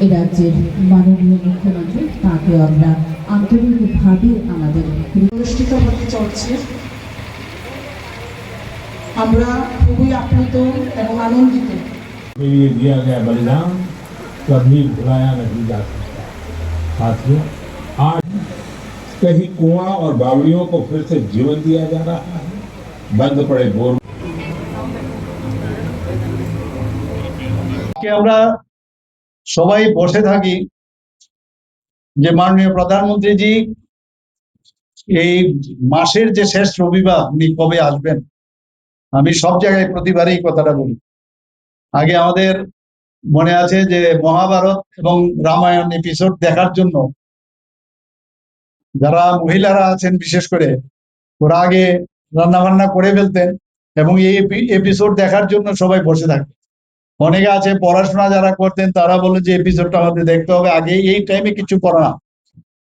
এই রাজ্যের মাননীয় মুখ্যমন্ত্রী, তাকেও আমরা আন্তরিকভাবে আমাদের অনুষ্ঠিত হতে চলছে। আমরা খুবই আপ্লুত এবং আনন্দিত। ये दिया गया बलिदान कभी भुलाया नहीं जा सकता। साथियों, आज कहीं कुआं और बावड़ियों को फिर से जीवन दिया जा रहा है। बंद पड़े बोर আমরা সবাই বসে থাকি যে মাননীয় প্রধানমন্ত্রীজি এই মাসের যে শেষ রবিবার উনি কবে আসবেন। আমি সব জায়গায় প্রতিবারই কথাটা বলি। আগে আমাদের মনে আছে যে মহাভারত এবং রামায়ণ এপিসোড দেখার জন্য যারা মহিলারা আছেন বিশেষ করে ওরা আগে রান্না বান্না করে ফেলতেন এবং এই এপিসোড দেখার জন্য সবাই বসে থাকতেন। অনেকে আছে পড়াশোনা যারা করতেন তারা বলে যে এপিসোডটা আমাদের দেখতে হবে, আগে এই টাইমে কিছু পড়া না।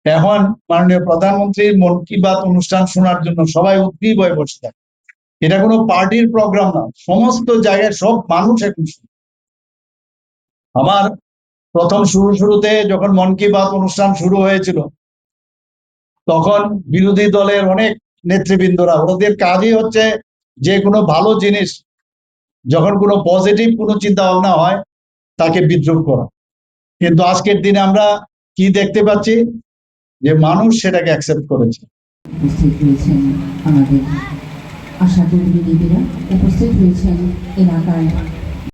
এখন মাননীয় প্রধানমন্ত্রীর মন কি বাত অনুষ্ঠান শোনার জন্য সবাই উদ্গ্রীব হয়ে বসে থাকে। এটা কোনো পার্টির প্রোগ্রাম না, সমস্ত জায়গায় সব মানুষ এখন। আমার প্রথম শুরুতে যখন মন কি বাত অনুষ্ঠান শুরু হয়েছিল তখন বিরোধী দলের অনেক নেতৃবৃন্দরা, ওদের কাজই হচ্ছে যে কোনো ভালো জিনিস যখন কোনো পজিটিভ কোনো চিন্তা ভাবনা হয় তাকে বিদ্রুপ করা। কিন্তু আজকের দিনে আমরা কি দেখতে পাচ্ছি যে মানুষ সেটাকে অ্যাকসেপ্ট করেছে। উপস্থিত হয়েছেন আমাদের আশাকর্মী দেবীরা, উপস্থিত হয়েছেন এলাকায়